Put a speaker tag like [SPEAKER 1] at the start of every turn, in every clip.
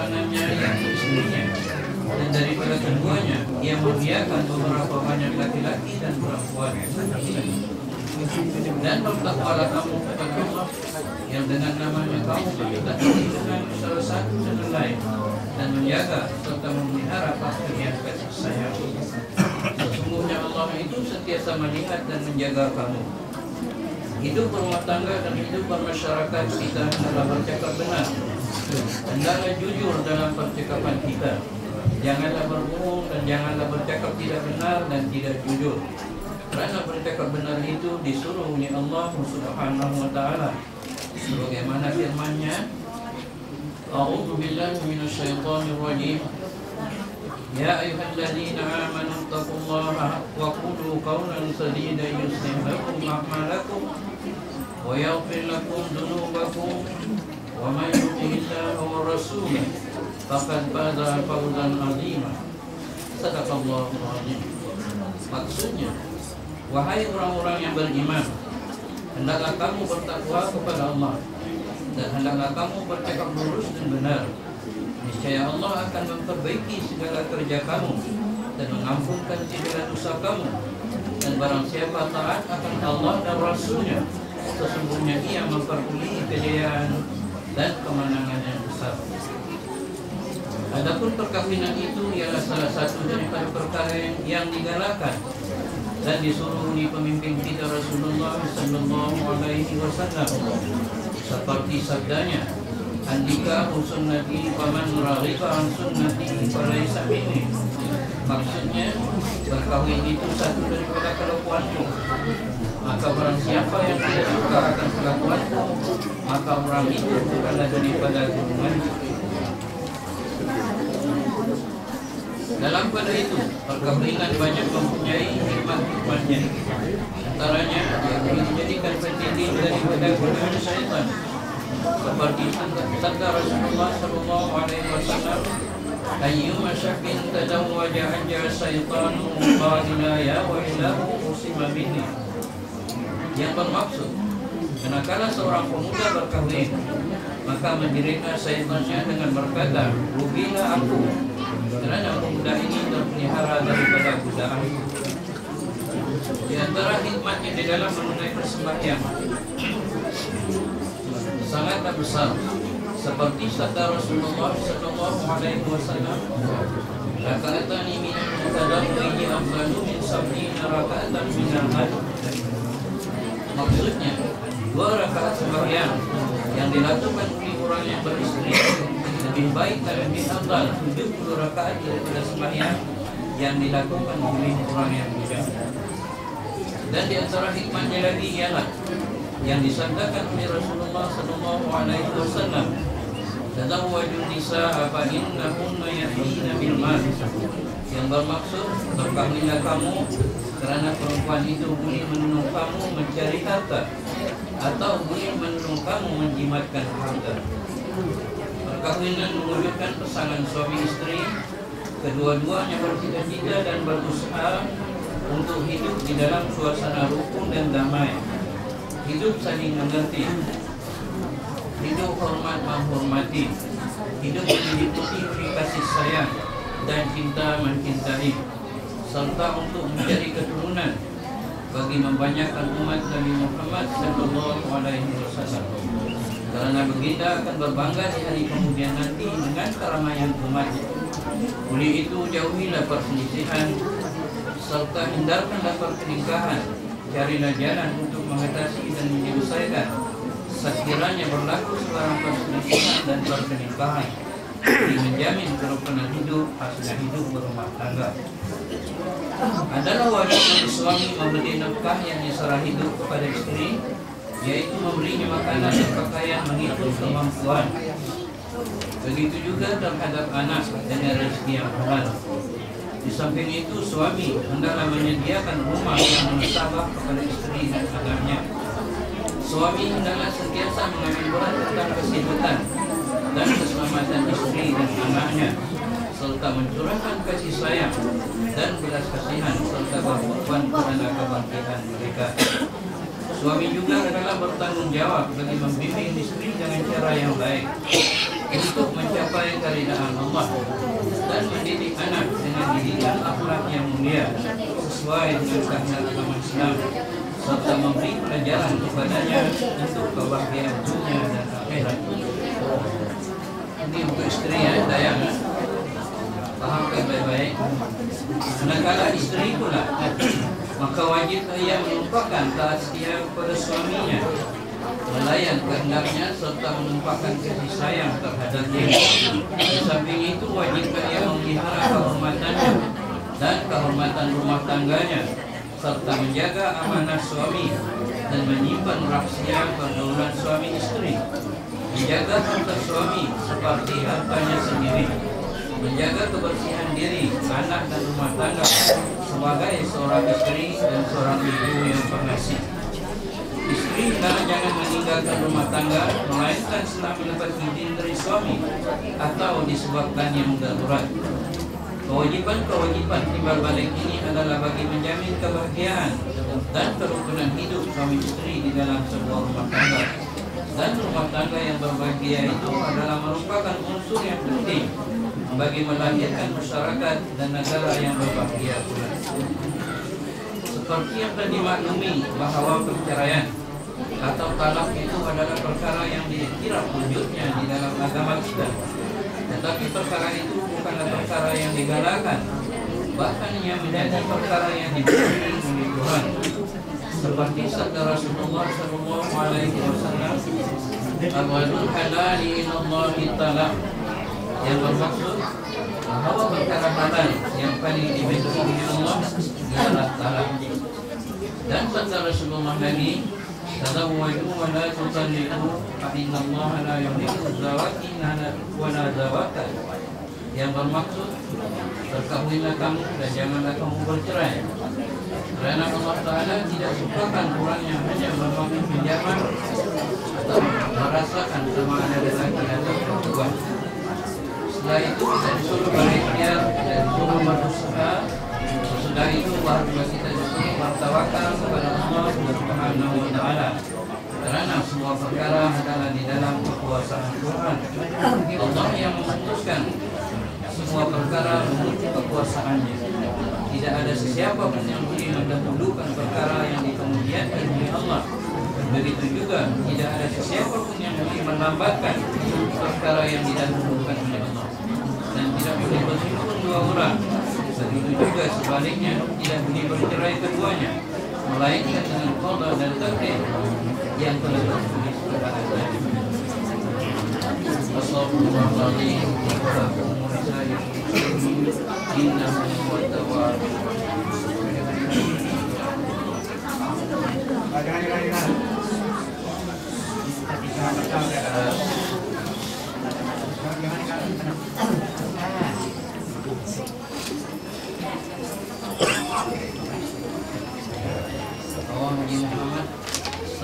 [SPEAKER 1] pasangannya yaitu istrinya, dan daripada keduanya ia memuliakan beberapa banyak laki-laki dan perempuan. Dan bertakwalah kamu kepada Allah yang dengan namanya kamu berminta dengan salah satu dengan lain, dan menjaga serta memelihara pakaian kasih sayang. Sesungguhnya Allah itu sentiasa melihat dan menjaga kamu. Hidup berumah tangga dan hidup bermasyarakat kita adalah bercakap benar. Hendaklah jujur dalam percakapan kita. Janganlah berbohong dan janganlah bercakap tidak benar dan tidak jujur. Kerana bercakap benar itu disuruh oleh Allah Subhanahu wa taala. Sebagaimana firman-Nya, A'udzu billahi minasyaitonir rajim. Ya ayyuhalladzina amanu taqullaha wa qulu qawlan sadida yuslih lakum a'malakum wa yaghfir lakum dhunubakum wa may yuti'illaha wa rasulahu faqad faza fawzan 'azima. Shadaqallahul 'azim. Maksudnya, wahai orang-orang yang beriman, hendaklah kamu bertakwa kepada Allah, dan hendaklah kamu bercakap lurus dan benar. Niscaya Allah akan memperbaiki segala kerja kamu dan mengampunkan segala dosa kamu. Dan barang siapa taat akan Allah dan Rasul-Nya, sesungguhnya ia memperoleh kejayaan dan kemenangan yang besar. Adapun perkawinan itu ialah salah satu daripada perkara yang digalakkan dan disuruh oleh pemimpin kita Rasulullah sallallahu alaihi wasallam, seperti sabdanya, "Andika sunnati faman raghiba an sunnati falaysa minni." Maksudnya, berkahwin itu satu daripada kelakuanku, maka barang siapa yang tidak suka akan kelakuanku, maka orang itu bukanlah daripada golonganku. Dalam pada itu, perkawinan banyak mempunyai hikmah-hikmahnya. Antaranya, ia boleh dijadikan pendidik daripada godaan syaitan, seperti sabda Rasulullah sallallahu alaihi wasallam, "Ayyuma syakin tazawwaja anja syaitanu qala ya wa ilahu usima minni." Yang bermaksud, manakala seorang pemuda berkahwin, maka menjeritlah syaitannya dengan berkata, "Rugilah aku, kerana pemuda ini terpelihara daripada godaan." Di antara hikmatnya di dalam menunaikan sembahyang sangatlah besar, seperti sabda Rasulullah sallallahu alaihi wasallam, "Raka'atani min al-tadawwi afdalu min sab'ina raka'atan min al-hajj." Maksudnya, 2 rakaat sembahyang yang dilakukan oleh orang yang beristri lebih baik dan lebih afdal 70 rakaat daripada sembahyang yang dilakukan oleh orang yang budak. Dan di antara hikmahnya lagi ialah yang disabdakan oleh Rasulullah sallallahu alaihi wasallam, "Tazawwajun nisaa fa innahunna yahyina bil mal." Yang bermaksud, berkahwinlah kamu kerana perempuan itu boleh menolong kamu mencari harta, atau boleh menolong kamu menjimatkan harta. Perkahwinan mewujudkan pasangan suami istri, kedua-duanya bercita-cita dan berusaha untuk hidup di dalam suasana rukun dan damai, hidup saling mengerti, hidup hormat menghormati, hidup diliputi oleh kasih sayang dan cinta mencintai, serta untuk menjadi keturunan bagi membanyakkan umat Nabi Muhammad sallallahu alaihi wasallam. Karena baginda akan berbangga di hari kemudian nanti dengan keramaian umatnya. Oleh itu, jauhilah perselisihan serta hindarkanlah perselingkuhan. Carilah jalan untuk mengatasi dan menyelesaikan sekiranya berlaku sebarang perselisihan dan perselingkuhan, demi menjamin kerukunan hidup, hasil hidup berumah tangga. Adalah wajib bagi suami memberi nafkah yang diserah hidup kepada istri, yaitu memberinya makanan dan pakaian mengikut kemampuan. Begitu juga terhadap anak dengan rezeki yang halal. Di samping itu, suami hendaklah menyediakan rumah yang menasabah kepada istri dan anaknya. Suami hendaklah sentiasa mengambil berat tentang kesehatan dan keselamatan istri dan anaknya, serta mencurahkan kasih sayang dan belas kasihan serta berkorban kerana kebangkitan mereka. Suami juga adalah bertanggung jawab bagi membimbing istri dengan cara yang baik, untuk mencapai keridhaan Allah dan mendidik anak dengan didikan akhlak yang mulia sesuai dengan kehendak agama Islam, serta memberi pelajaran kepadanya untuk kebahagiaan dunia dan akhirat. Ini untuk istri ya, dayang. Pahamkan baik-baik. Manakala istri pula, maka wajib ia menumpahkan taat setia kepada suaminya, melayan kehendaknya serta menumpahkan kasih sayang terhadapnya. Di samping itu wajib ia memelihara kehormatannya dan kehormatan rumah tangganya, serta menjaga amanah suami dan menyimpan rahasia pergaulan suami istri, menjaga harta suami seperti hartanya sendiri, menjaga kebersihan diri, anak dan rumah tangga sebagai seorang istri dan seorang ibu yang pengasih. Istri jangan meninggalkan rumah tangga melainkan setelah mendapat izin dari suami atau disebabkan yang darurat. Kewajiban-kewajiban timbal balik ini adalah bagi menjamin kebahagiaan dan kerukunan hidup suami istri di dalam sebuah rumah tangga. Dan rumah tangga yang berbahagia itu adalah merupakan unsur yang penting bagi melahirkan masyarakat dan negara yang berbahagia pula. Seperti yang telah dimaklumi bahawa perceraian atau talak itu adalah perkara yang diiktiraf wujudnya di dalam agama kita. Tetapi perkara itu bukanlah perkara yang digalakkan, bahkan ia menjadi perkara yang diberi oleh Tuhan. Seperti sabda Rasulullah sallallahu alaihi wasallam, "Awalul halali inallahi talaq," yang bermaksud bahwa perkara halal yang paling dibenci oleh Allah adalah talak. Dan sabda Rasulullah lagi, "Tazawwaju wa la tutalliqu fa innallaha la yuhibbu zawaqina wa la zawata," yang bermaksud berkahwinlah kamu dan janganlah kamu bercerai, karena Allah Ta'ala tidak sukakan orang yang hanya membangun pinjaman atau merasakan sama ada lelaki atau perempuan. Setelah itu kita disuruh berikhtiar dan disuruh berusaha. Sesudah itu baru kita disuruh bertawakal kepada Allah Subhanahu wa Ta'ala, karena semua perkara adalah di dalam kekuasaan Tuhan. Allah yang memutuskan semua perkara menurut kekuasaannya. Tidak ada sesiapa pun yang boleh mendahulukan perkara yang dikemudiankan oleh Allah. Begitu juga tidak ada sesiapa pun yang boleh melambatkan perkara yang didahulukan oleh Allah. Dan tidak boleh berhimpun dua orang. Begitu juga sebaliknya tidak boleh bercerai keduanya, melainkan dengan qada dan takdir yang telah tertulis pada ayat. Assalamualaikum warahmatullahi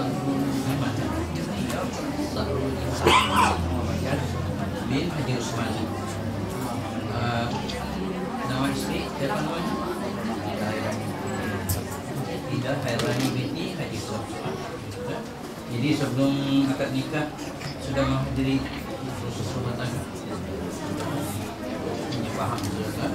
[SPEAKER 1] Muhammad bin Haji Usman. Nama istri siapa namanya? Tidak, Hairani binti Haji Usman. Jadi sebelum akad nikah sudah menghadiri khusus rumah tangga. Ini paham sudah kan?